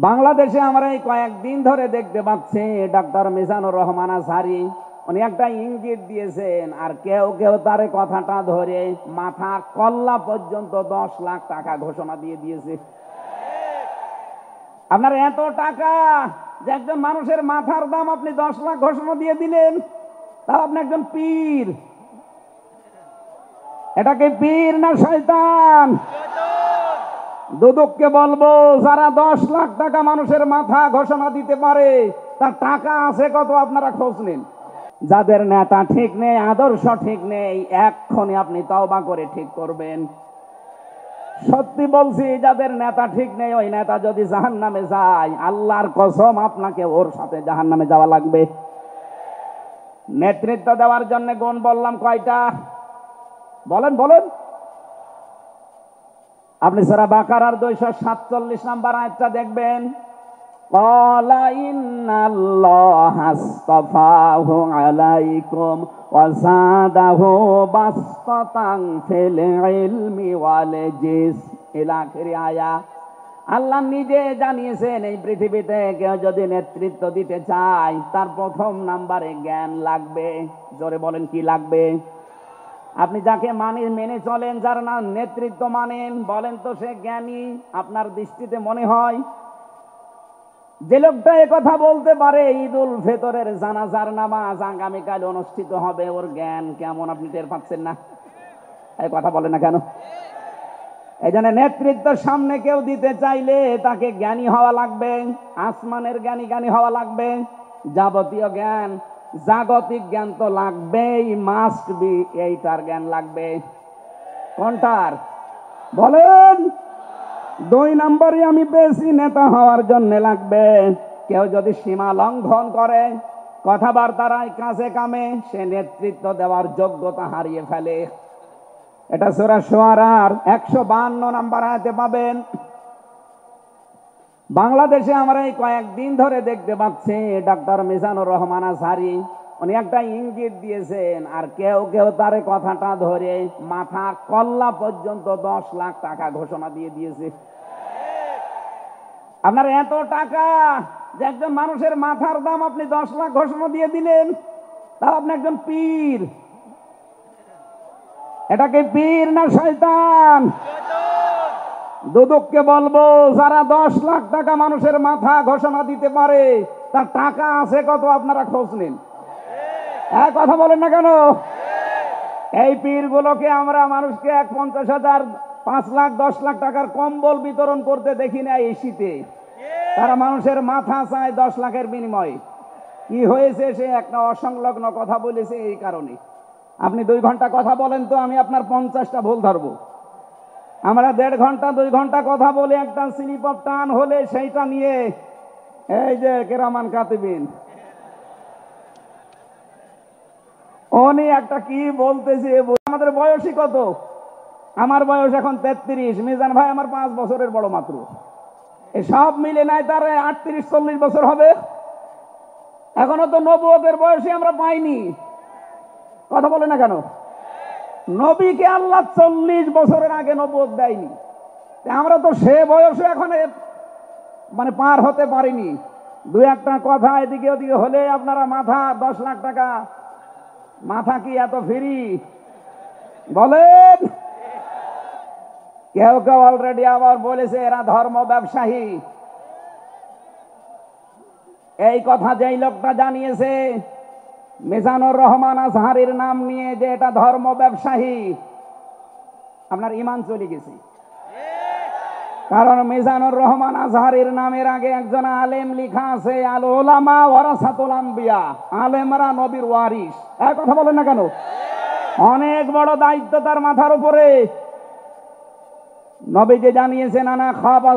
বাংলাদেশে আমরা এই কয়েকদিন ধরে দেখতে পাচ্ছি ডক্টর মিজানুর রহমান আজহারী উনি একটা ইঙ্গিত দিয়েছেন, আর কেউ কেউ তার কথাটা ধরে মাথা কল্লা পর্যন্ত 10 লাখ টাকা ঘোষণা দিয়ে দিয়েছে। আপনার এত টাকা যে একজন মানুষের মাথার দাম আপনি 10 লাখ ঘোষণা দিয়ে দিলেন, তাও আপনি একজন পীর। এটাকে পীর না শয়তান? দুদককে বলবো, যারা 10 লাখ টাকা মানুষের মাথা ঘোষণা দিতে পারে তার টাকা আছে কত আপনারা খোঁজ নিন। যাদের নেতা ঠিক নেই, আদর্শ ঠিক নেই, এক্ষুনি আপনি তওবা করে ঠিক করবেন। সত্যি বলছি, যাদের নেতা ঠিক নেই ওই নেতা যদি জাহান্নামে যায়, আল্লাহর কসম আপনাকে ওর সাথে জাহান্নামে যাওয়া লাগবে। নেতৃত্ব দেওয়ার জন্য গুণ বললাম কয়টা? বলেন বলেন। আপনি সূরা বাকারার 247 নম্বর আয়াতটা দেখবেন। ক্বালা ইন্নাল্লাহা আসতাফাহু আলাইকুম ওয়া যাদাহু বাসতাতান ফিল ইলমি ওয়াল জিসম ইলা আখিরি আয়া। আল্লাহ নিজে জানিয়েছেন এই পৃথিবীতে কেউ যদি নেতৃত্ব দিতে চায় তার প্রথম নাম্বারে জ্ঞান লাগবে। জোরে বলেন, কি লাগবে? আপনি যাকে মেনে চলেন, যার নাম নেতৃত্ব মানেন, বলেন তো সে জ্ঞানী আপনার দৃষ্টিতে মনে হয়? যে লোকটা কথা বলতে পারে ঈদুল ফিতরের জানাজার নামাজ আগামীকাল অনুষ্ঠিত হবে, ওর জ্ঞান কেমন আপনি টের পাচ্ছেন না? এই কথা বলে না কেন? এই জন্য নেতৃত্বের সামনে কেউ দিতে চাইলে তাকে জ্ঞানী হওয়া লাগবে, আসমানের জ্ঞানী হওয়া লাগবে। যাবতীয় জ্ঞান, জাগতিক জ্ঞান তো লাগবেই, মাস্ট বি। এইটার জ্ঞান লাগবে। কোনটার বলেন? 2 নম্বরই আমি পেয়েছি, নেতা হওয়ার জন্য লাগবে। কেউ যদি সীমা লঙ্ঘন করে, কথাবার্তার কাছে কামে, সে নেতৃত্ব দেওয়ার যোগ্যতা হারিয়ে ফেলে। এটা সূরা শুআরার 152 নম্বর আয়াতে পাবেন। বাংলাদেশে আমরা এই কয়েকদিন ধরে দেখতে পাচ্ছি ডক্টর মিজানুর রহমান আজহারী উনি একটা ইঙ্গিত দিয়েছেন, আর কেউ কেউ তার কথাটা ধরে মাথা কল্লা পর্যন্ত 10 লাখ টাকা ঘোষণা দিয়ে দিয়েছে। আপনার এত টাকা যে একজন মানুষের মাথার দাম আপনি 10 লাখ ঘোষণা দিয়ে দিলেন, তাও আপনি একজন পীর। এটাকে পীর না শয়তান? দুদককে বলবো, যারা 10 লাখ টাকা মানুষের মাথা ঘোষণা দিতে পারে তার টাকা আছে কত আপনারা খোঁজ নিন। এক কথা বলেন না কেন? এই পীরগুলোকে আমরা মানুষকে 50,000, 5 লাখ, 10 লাখ টাকার কম্বল বিতরণ করতে দেখি না এই শীতে। তারা মানুষের মাথা চায় 10 লাখের বিনিময়ে। কি হয়েছে? সে একটা অসংলগ্ন কথা বলেছে, এই কারণে। আপনি 2 ঘন্টা কথা বলেন তো আমি আপনার 50টা ভুল ধরবো। আমরা 1.5 ঘন্টা 2 ঘন্টা কথা বলে একটা স্লিপ অফ টান হলে সেইটা নিয়ে এই যে কেরামান কাতিবিন উনি একটা কি বলতেছে। আমাদের বয়সই কত? আমার বয়স এখন 33, মিজান ভাই আমার 5 বছরের বড় মাত্র। এই সব মিলে নাই তার 38-40 বছর হবে। এখনো তো নবুয়তের বয়সে আমরা পাইনি। কথা বলে না কেন? নবীকে আল্লাহ 40 বছরের আগে নবুয়ত দেয়নি। আমরা তো সে বয়সে এখন মানে পার হতে পারিনি। 2-একটা কথা এদিকে ওদিকে হলে আপনারা মাথা 10 লাখ টাকা। মাথা কি এত ফ্রি? বলেন। কেউ কেউ অলরেডি আবার বলেছে এরা ধর্ম ব্যবসায়ী। এই কথা যেই লোকটা জানিয়েছে মিজানুর রহমান আজহারীর নাম নিয়ে যে এটা ধর্ম ব্যবসায়ী, আপনার ঈমান চলে গেছে। কারণ মিজানুর রহমান আজহারীর নামের আগে একজন আলেম লেখা আছে, আল উলামা ওয়ারাসাতুল আম্বিয়া, আলেমরা নবীর ওয়ারিস। এই কথা বলেন না কেন? অনেক বড় দায়িত্ব তার মাথার উপরে। নবীজি জানিয়েছেন, আনা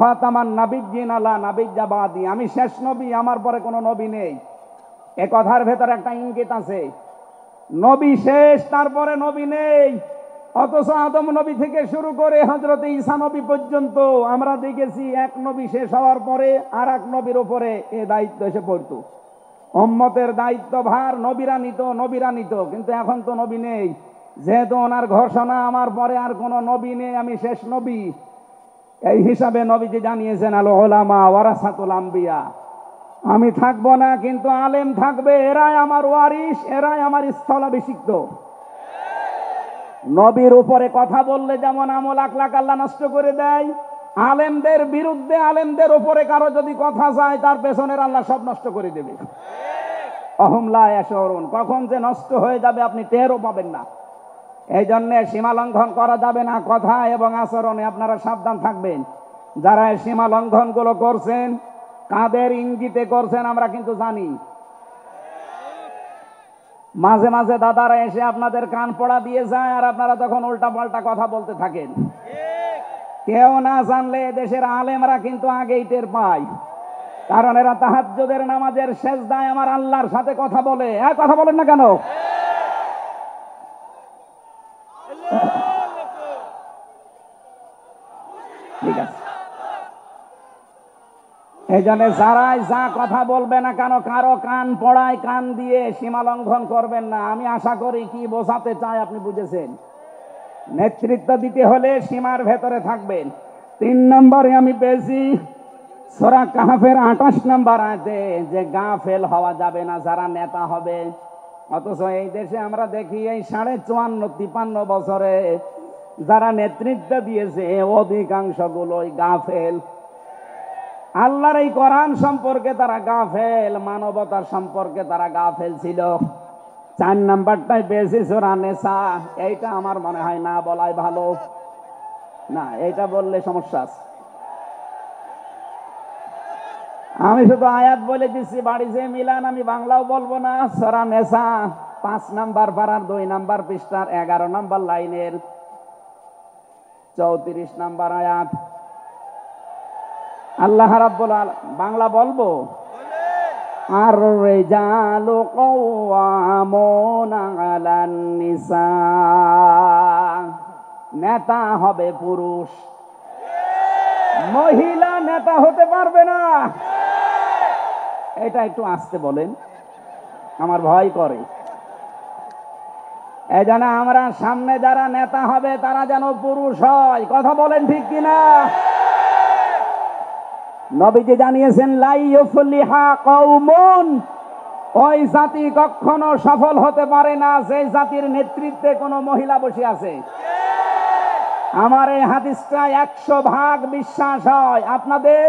খাতামান নাবিয়্যিন লা নাবিয়্যা বাদি, আমি শেষ নবী, আমার পরে কোনো নবী নেই। এ কথার ভেতরে একটা ইঙ্গিত আছে, নবী শেষ, তারপরে নবী নেই। অথচ আদম নবী থেকে শুরু করে হযরত ঈসা নবী পর্যন্ত আমরা দেখেছি এক নবী শেষ হওয়ার পরে আর এক নবীর উপরে এ দায়িত্ব এসে পড়তো। উম্মতের দায়িত্ব ভার নবীরা নিত, কিন্তু এখন তো নবী নেই। যেহেতু ওনার ঘোষণা আমার পরে আর কোনো নবী নেই, আমি শেষ নবী, এই হিসাবে নবীজি জানিয়েছেন আল উলামা ওয়ারাসাতুল আম্বিয়া, আমি থাকবো না কিন্তু আলেম থাকবে, এরাই আমার ওয়ারিস, এরাই আমার স্থলাভিষিক্ত। নবীর উপরে কথা বললে যেমন আমল আখলাক আল্লাহ নষ্ট করে দেয়, আলেমদের বিরুদ্ধে আলেমদের উপরে কারো যদি কথা যায় তার পেছনের আল্লাহ সব নষ্ট করে দেবে। অহুম লা ইয়াশউরুন, কখন যে নষ্ট হয়ে যাবে আপনি টেরও পাবেন না। এই জন্য সীমা লঙ্ঘন করা যাবে না, কথা এবং আচরণে আপনারা সাবধান থাকবেন। যারা এই সীমা লঙ্ঘন গুলো করছেন, কাদের ইঙ্গিতে করছেন আমরা কিন্তু জানি। মাঝে মাঝে দাদারা এসে আপনাদের কান পড়া দিয়ে যায়, আর আপনারা তখন উল্টা পাল্টা কথা বলতে থাকেন। কেউ না জানলে দেশের আলেমরা কিন্তু আগেই টের পায়, কারণ এরা তাহাজ্জুদের নামাজের সেজদায় আমার আল্লাহর সাথে কথা বলে। কথা বলেন না কেন? ঠিক আছে, এই জন্য যারাই যা কথা বলবে না কেন, কারো কান পড়ায় কান দিয়ে সীমা লঙ্ঘন করবেন না। আমি আশা করি কি বোঝাতে চাই আপনি বুঝেছেন। নেতৃত্ব দিতে হলে সীমার ভেতরে থাকবেন। 3 নম্বরে আমি পেয়েছি সূরা কাহফের 28 নম্বর আয়াতে যে গাফেল হওয়া যাবে না যারা নেতা হবে। অথচ এই দেশে আমরা দেখি এই 54-53 বছরে যারা নেতৃত্ব দিয়েছে অধিকাংশ গুলোই গাফেল। আল্লাহর এই কোরআন সম্পর্কে তারা গাফেল, মানবতার সম্পর্কে তারা গাফেল ছিল। 4 নাম্বারটাই পেয়েছি সূরা নিসা। এইটা আমার মনে হয় না বলাই ভালো, না এইটা বললে সমস্যা আছে। আমি শুধু আয়াত বলে দিচ্ছি, বাড়ি যে মিলান আমি বাংলাও বলবো না। সূরা নিসা 5 নাম্বার পারার 2 নাম্বার পৃষ্ঠার 11 নাম্বার লাইনের 34 নাম্বার আয়াত। আল্লাহ রাব্বুল আলামিন, বাংলা বলবো, আর রিজালু কাওয়ামুনা আলান নিসা, নেতা হবে পুরুষ, মহিলা নেতা হতে পারবে না। এটা একটু আস্তে বলেন, আমার ভয় করে। এই জন্য আমরা সামনে যারা নেতা হবে তারা যেন পুরুষ হয়। কথা বলেন ঠিক কিনা? নবীজি জানিয়েছেন লা ইউফলিহা কওমুন, ওই জাতি কখনো সফল হতে পারে না যে জাতির নেতৃত্বে কোনো মহিলা বসে আছে। আমার এই হাদিসটা 100% বিশ্বাস হয়, আপনাদের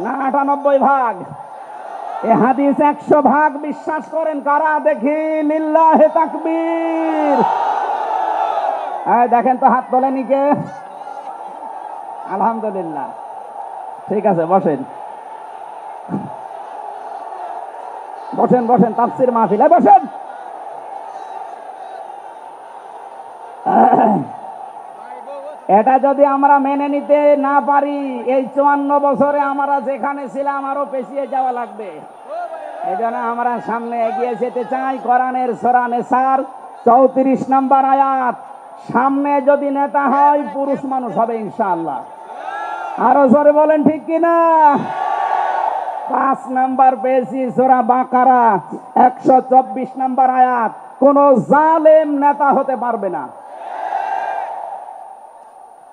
না 98 ভাগ? এই হাদিস 100% বিশ্বাস করেন কারা? দেখি লিল্লাহে তাকবীর। দেখেন তো হাত তোলেনি কে? আলহামদুলিল্লাহ। ঠিক আছে, বসেন বসেন বসেন, তাফসীর মাহফিল, বসেন। এটা যদি আমরা মেনে নিতে না পারি, এই 54 বছরে আমরা যেখানে ছিলাম আরো পেছিয়ে যাওয়া লাগবে। এই জন্য আমরা সামনে এগিয়ে যেতে চাই। কোরআনের সূরা নিসার 34 নম্বর আয়াত, সামনে যদি নেতা হয় পুরুষ মানুষ হবে ইনশাআল্লাহ। আরো জোরে বলেন ঠিক কিনা? 5 নাম্বার পেয়েছি সূরা বাকারা 124 নাম্বার আয়াত, কোন জালেম নেতা হতে পারবে না।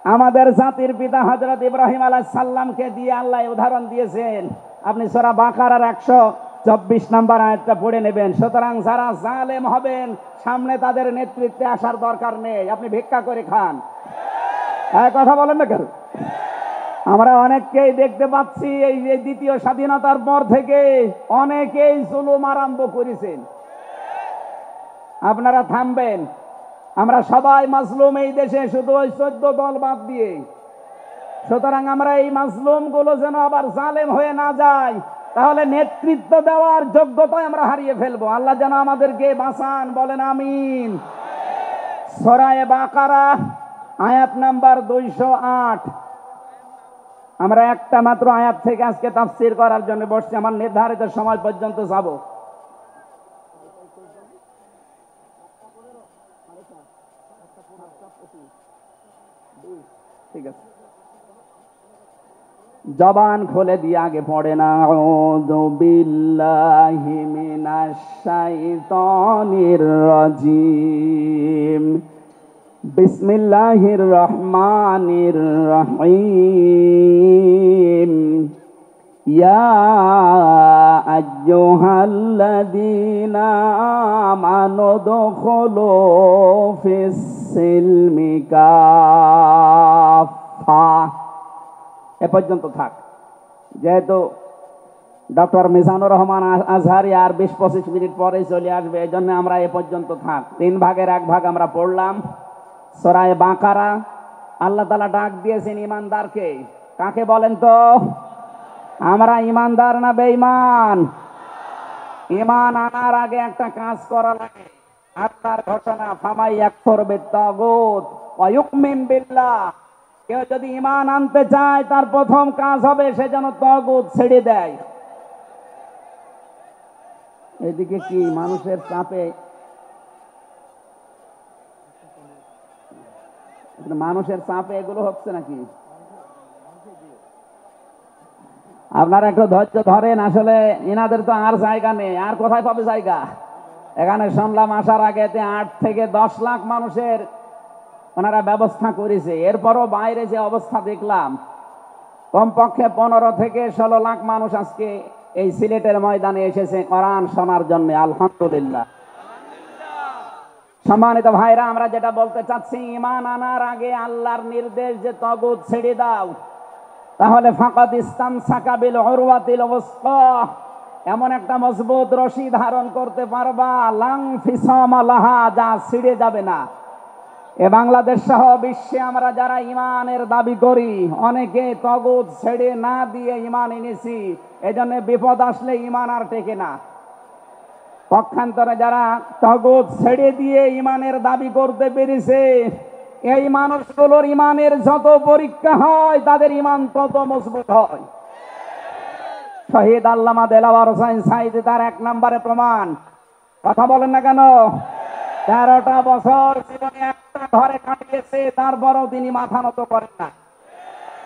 আমাদের জাতির পিতা হযরত ইব্রাহিম আলাইহিস সালামকে দিয়ে আল্লাহ উদাহরণ দিয়েছেন। আপনি সূরা বাকারার 124 নাম্বার আয়াতটা পড়ে নেবেন। সুতরাং যারা জালেম হবেন সামনে তাদের নেতৃত্বে আসার দরকার নেই, আপনি ভিক্ষা করে খান। কথা বলেন না কেন? আমরা অনেককেই দেখতে পাচ্ছি এই যে দ্বিতীয় স্বাধীনতার পর থেকে অনেকেই জুলুম আরম্ভ করেছেন। আপনারা থামবেন। আমরা সবাই মাজলুম এই দেশে, শুধু ওই 14 দল বাদ দিয়ে। সুতরাং আমরা এই মাজলুম গুলো যেন আবার জালেম হয়ে না যায়, তাহলে নেতৃত্ব দেওয়ার যোগ্যতা আমরা হারিয়ে ফেলবো। আল্লাহ যেন আমাদেরকে বাঁচান, বলেন আমিন। সূরা বাকারা আয়াত নাম্বার 208। আমরা একটা মাত্র আয়াত থেকে আজকে তাফসীর করার জন্য বসছি, আমার নির্ধারিত সময় পর্যন্ত যাব। ঠিক আছে, জবান খুলে দিয়ে আগে পড়েন আউযু বিল্লাহি মিনাশ শাইতানির রাজিম, বিসমিল্লাহির রহমানির রহিম। ইয়া আইয়ুহাল্লাযীনা আমানু দুখুলু ফিস-সিলমি কাফা। এ পর্যন্ত থাক। যেহেতু ডক্টর মিজানুর রহমান আজহারি আর 20-25 মিনিট পরে চলে আসবে, এই জন্য আমরা এ পর্যন্ত থাক। 3 ভাগের 1 ভাগ আমরা পড়লাম। সূরা বাকারা। আল্লাহ তাআলা ডাক দিয়েছেন ইমানদারকে। কাকে বলেন তো? আমরা ইমানদার না বেঈমান? ঈমান আনার আগে একটা কাজ করা লাগে। আল্লাহর ঘোষণা, ফামাই ইয়াকফুর বিত-তাগুত ওয়া ইউমিন বিল্লাহ। কেউ যদি ঈমান আনতে চায় তার প্রথম কাজ হবে সে যেন তাগুত ছেড়ে দেয়। এদিকে কি মানুষের চাপে, এগুলো হচ্ছে নাকি? আপনারা একটু ধৈর্য ধরেন। আসলে ইনাদের তো আর জায়গা নেই, আর কোথায় পাবে জায়গা? এখানে শুনলাম আসার আগে 8 থেকে 10 লাখ মানুষের ওনারা ব্যবস্থা করেছে। এরপরও বাইরে যে অবস্থা দেখলাম, কমপক্ষে 15 থেকে 16 লাখ মানুষ আজকে এই সিলেটের ময়দানে এসেছে কোরআন শোনার জন্য। আলহামদুলিল্লাহ। সম্মানিত ভাইরা, আমরা যেটা বলতে চাচ্ছি, ঈমান আনার আগে আল্লাহর নির্দেশ যে তাগুত ছেড়ে দাও, তাহলে ফাকাদ ইসতামসাকা বিল উরওয়াতিল ওয়াসকা, এমন একটা মজবুত রশি ধারণ করতে পারবা, লাং ফিসামা লাহা, যা ছিঁড়ে যাবে না। এ বাংলাদেশ সহ বিশ্বে আমরা যারা ঈমানের দাবি করি, অনেকে তাগুত ছেড়ে না দিয়ে ঈমান এনেছি। এজন্য বিপদ আসলে ঈমান আর টেকে না। পক্ষান্তরে যারা তাগুত ছেড়ে দিয়ে ঈমানের দাবি করতে পেরেছে, এই মানুষগুলোর ঈমানের যত পরীক্ষা হয় তাদের ঈমান তত মজবুত হয়। শহীদ আল্লামা দেলাওয়ার হোসেন সাঈদী তার 1 নম্বরে প্রমাণ। কথা বলেন না কেন? 13টা বছর জীবনে একটা ঘরে কাটিয়েছে, তারপরও তিনি মাথা নত করেন না।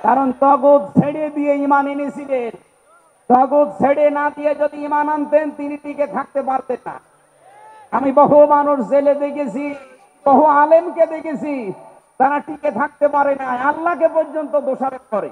কারণ তাগুত ছেড়ে দিয়ে ঈমান এনেছিলেন। তাগুত ছেড়ে না দিয়ে যদি ঈমান আনতেন, তিনি টিকে থাকতে পারতেন না। আমি বহু মানুষ জেলে দেখেছি, বহু আলেমকে দেখেছি, তারা টিকে থাকতে পারে না, আল্লাহকে পর্যন্ত দোষারোপ করে।